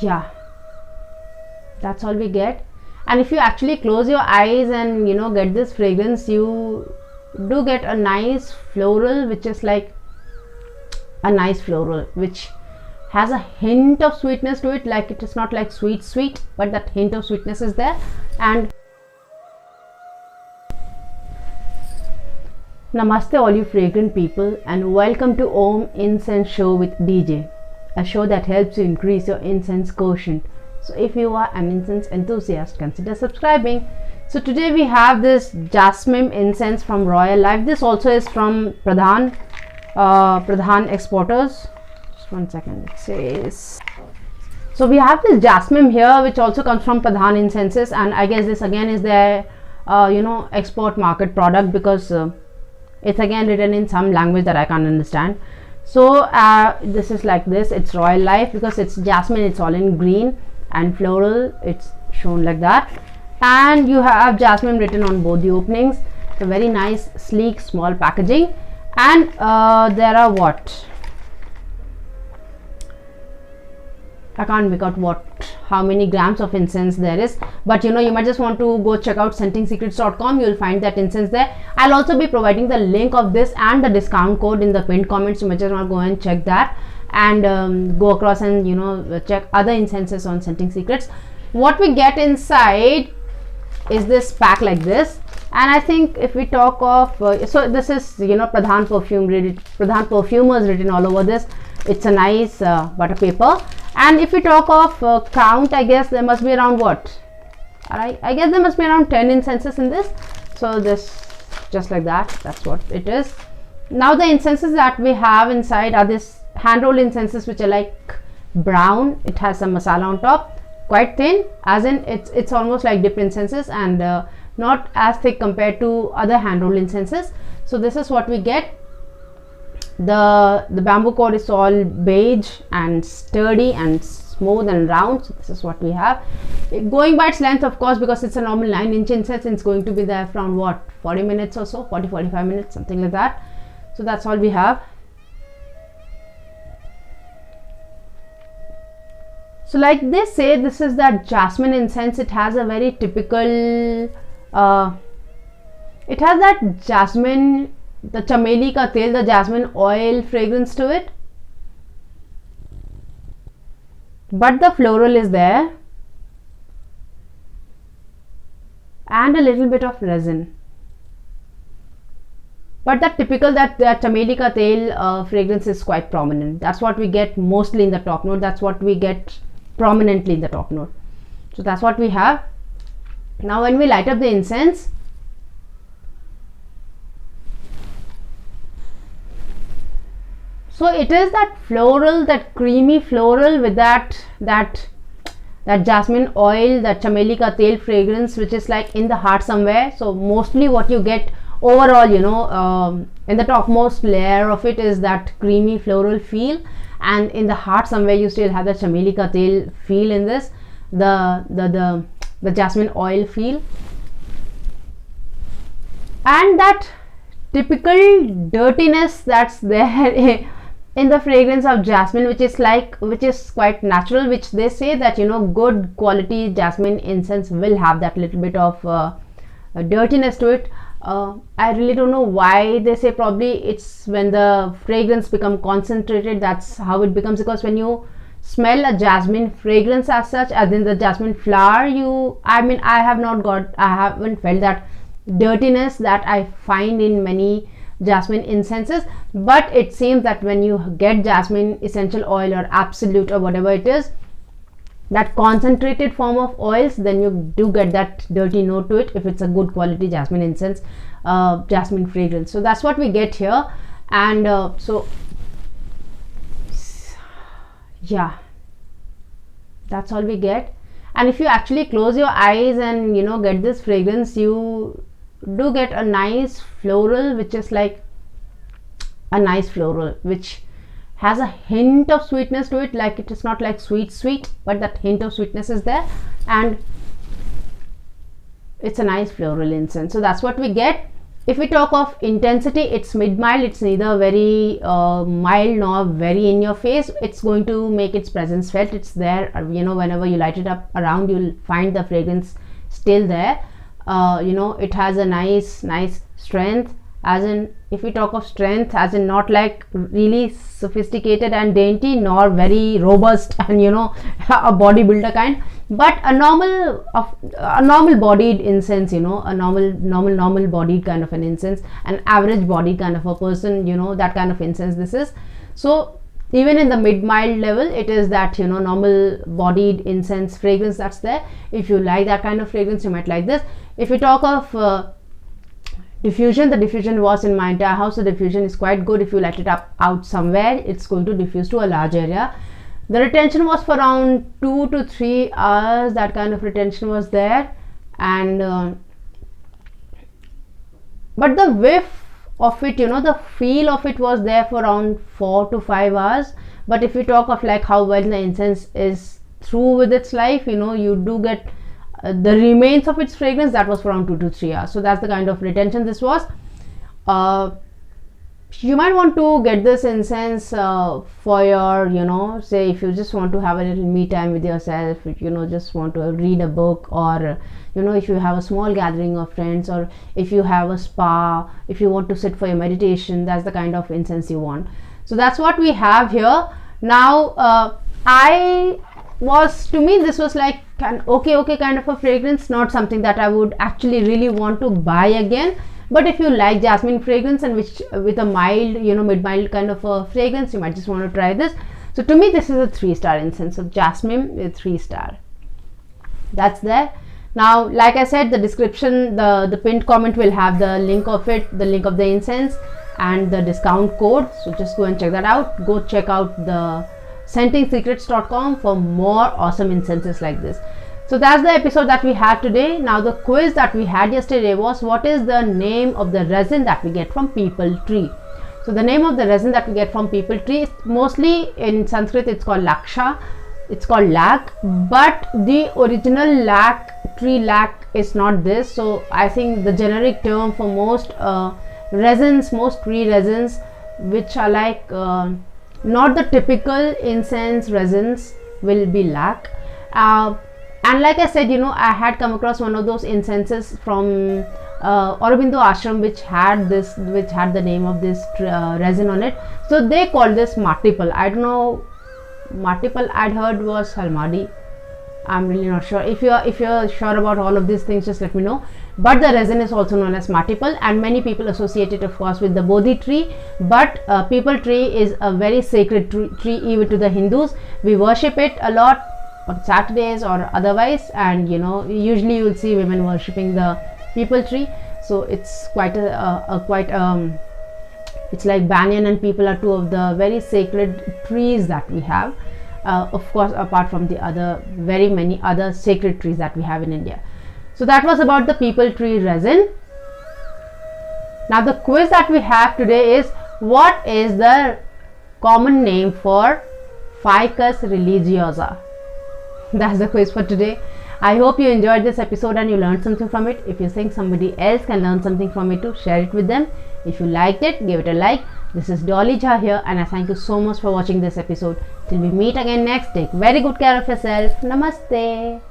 Yeah, that's all we get. And if you actually close your eyes and get this fragrance, you do get a nice floral, which is like a nice floral which has a hint of sweetness to it. Like, it is not like sweet, but that hint of sweetness is there. And namaste all you fragrant people, and welcome to Om Incense Show with DJ, a show that helps you increase your incense quotient. So if you are an incense enthusiast, consider subscribing. So today we have this Jasmim incense from Royal Life. This also is from Pradhan Exporters. Just one second, it says. So we have this Jasmim here, which also comes from Pradhan Incenses, and I guess this again is their export market product, because it's again written in some language that I can't understand. So this is like this. It's Royal Life because it's jasmine. It's all in green and floral. It's shown like that, and you have jasmine written on both the openings. It's a very nice, sleek, small packaging, and there are what? I can't make out how many grams of incense there is, but you might just want to go check out scenting-secrets.com. You'll find that incense there. I'll also be providing the link of this and the discount code in the pinned comments. You might just want to go and check that, and go across and check other incenses on Scenting Secrets. What we get inside is this pack like this, and I think if we talk of so this is Pradhan Perfumers written all over this. It's a nice butter paper. And if we talk of count, I guess there must be around what? I guess there must be around 10 incenses in this. So this, just like that, that's what it is. Now the incenses that we have inside are this hand rolled incenses, which are like brown. It has some masala on top, quite thin, as in it's almost like dip incenses, and not as thick compared to other hand rolled incenses. So this is what we get. The bamboo cord is all beige and sturdy and smooth and round. So this is what we have. Going by its length, of course, because it's a normal 9-inch incense, it's going to be there from what, 40 minutes or so, 40-45 minutes, something like that. So that's all we have. So like they say, this is that jasmine incense. It has a very typical it has that jasmine, the chameli ka tel, the jasmine oil fragrance to it, but the floral is there, and a little bit of resin. But that typical that chameli ka tel fragrance is quite prominent. That's what we get mostly in the top note. That's what we get prominently in the top note. So that's what we have. Now when we light up the incense, so it is that floral, that creamy floral with that jasmine oil, that chameli ka tel fragrance, which is like in the heart somewhere. So mostly what you get overall, in the topmost layer of it is that creamy floral feel, and in the heart somewhere you still have the chameli ka tel feel in this, the jasmine oil feel, and that typical dirtiness that's there in the fragrance of jasmine, which is quite natural, which they say that good quality jasmine incense will have that little bit of dirtiness to it. I really don't know why they say. Probably it's when the fragrance become concentrated, that's how it becomes, because when you smell a jasmine fragrance as such, as in the jasmine flower, I haven't felt that dirtiness that I find in many jasmine incenses. But it seems that when you get jasmine essential oil or absolute or whatever it is, that concentrated form of oils, then you do get that dirty note to it if it's a good quality jasmine incense, jasmine fragrance. So that's what we get here. And so yeah, that's all we get. And if you actually close your eyes and get this fragrance, you do get a nice floral, which is like a nice floral which has a hint of sweetness to it. Like, it is not like sweet, but that hint of sweetness is there, and it's a nice floral incense. So that's what we get. if we talk of intensity, it's mid-mild. It's neither very mild nor very in your face. It's going to make its presence felt. It's there, you know, whenever you light it up around, you'll find the fragrance still there. You know, it has a nice strength, as in, if we talk of strength, as in not like really sophisticated and dainty, nor very robust and, you know, a bodybuilder kind, but a normal bodied incense, you know, a normal bodied kind of an incense, an average bodied kind of a person, you know, that kind of incense this is. So even in the mid-mild level, it is that, you know, normal bodied incense fragrance that's there. If you like that kind of fragrance, you might like this. If we talk of diffusion, the diffusion was in my entire house. So diffusion is quite good. If you light it up out somewhere, it's going to diffuse to a large area. The retention was for around 2 to 3 hours. That kind of retention was there, and but the whiff of it, you know, the feel of it was there for around 4 to 5 hours. But if we talk of like how well the incense is through with its life, you know, you do get the remains of its fragrance. That was for around 2 to 3 hours. So that's the kind of retention this was. You might want to get this incense for your, you know, say if you just want to have a little me time with yourself, if you know, just want to read a book, or you know, if you have a small gathering of friends, or if you have a spa, if you want to sit for your meditation, that's the kind of incense you want. So that's what we have here. Now to me this was like an okay kind of a fragrance, not something that I would actually really want to buy again. But if you like jasmine fragrance, and which with a mild, you know, mid-mild kind of a fragrance, you might just want to try this. So to me, this is a 3-star incense of Jasmim with 3-star. That's there. Now, like I said, the description, the pinned comment will have the link of it, the link of the incense and the discount code. So just go and check that out. Go check out the scentingsecrets.com for more awesome incenses like this. So that's the episode that we had today. Now the quiz that we had yesterday was, what is the name of the resin that we get from peepal tree? So the name of the resin that we get from peepal tree is mostly in Sanskrit, it's called laksha. It's called lac, but the original tree lac is not this. So I think the generic term for most resins, most tree resins, which are like not the typical incense resins, will be lac. And like I said, you know, I had come across one of those incenses from Aurobindo Ashram, which had the name of this resin on it. So they call this matipal. I don't know, matipal I'd heard was halmadi. I'm really not sure. If you're sure about all of these things, just let me know. But the resin is also known as matipal, and many people associate it, of course, with the Bodhi tree. But peepal tree is a very sacred tree even to the Hindus. We worship it a lot on Saturdays or otherwise, and you know, usually you will see women worshipping the peepal tree. So it's quite it's like banyan and peepal are two of the very sacred trees that we have, of course, apart from the very many other sacred trees that we have in India. So that was about the peepal tree resin. Now the quiz that we have today is, what is the common name for Ficus religiosa? That's the quiz for today. I hope you enjoyed this episode and you learned something from it. If you think somebody else can learn something from it too, share it with them. If you liked it, give it a like. This is Dolly Jha here, and I thank you so much for watching this episode. Till we meet again next, take very good care of yourself. Namaste.